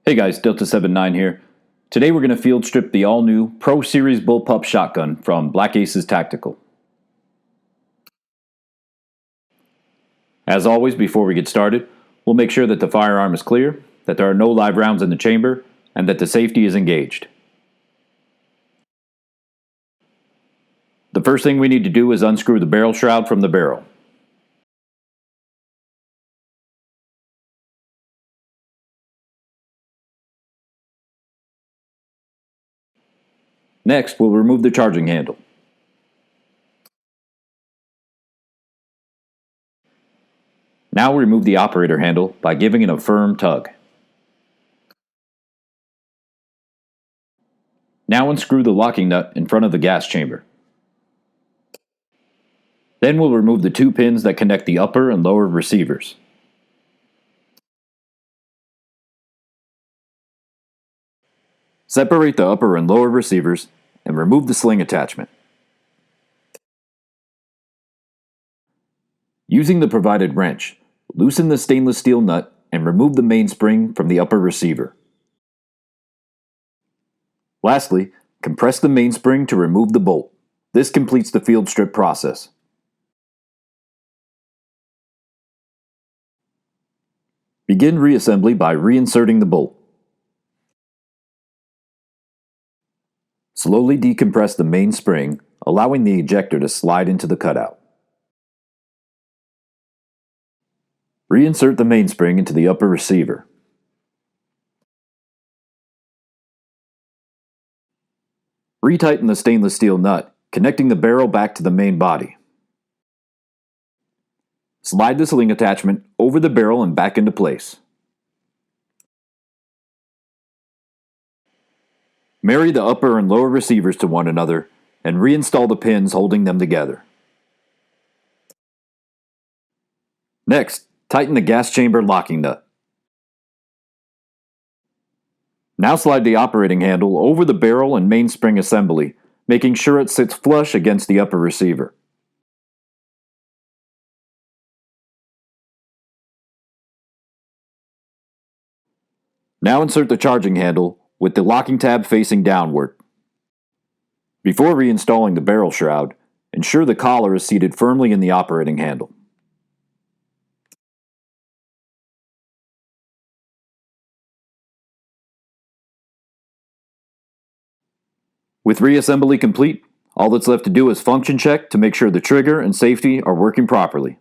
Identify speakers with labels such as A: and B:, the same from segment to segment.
A: Hey guys, Delta79 here. Today we're going to field strip the all-new Pro Series Bullpup shotgun from Black Aces Tactical. As always, before we get started, we'll make sure that the firearm is clear, that there are no live rounds in the chamber, and that the safety is engaged. The first thing we need to do is unscrew the barrel shroud from the barrel. Next, we'll remove the charging handle. Now remove the operator handle by giving it a firm tug. Now unscrew the locking nut in front of the gas chamber. Then we'll remove the two pins that connect the upper and lower receivers. Separate the upper and lower receivers and remove the sling attachment. Using the provided wrench, loosen the stainless steel nut and remove the mainspring from the upper receiver. Lastly, compress the mainspring to remove the bolt. This completes the field strip process. Begin reassembly by reinserting the bolt. Slowly decompress the mainspring, allowing the ejector to slide into the cutout. Reinsert the mainspring into the upper receiver. Retighten the stainless steel nut, connecting the barrel back to the main body. Slide the sling attachment over the barrel and back into place. Marry the upper and lower receivers to one another and reinstall the pins holding them together. Next, tighten the gas chamber locking nut. Now slide the operating handle over the barrel and mainspring assembly, making sure it sits flush against the upper receiver. Now insert the charging handle with the locking tab facing downward. Before reinstalling the barrel shroud, ensure the collar is seated firmly in the operating handle. With reassembly complete, all that's left to do is function check to make sure the trigger and safety are working properly.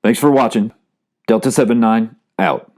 A: Thanks for watching. Delta79 out.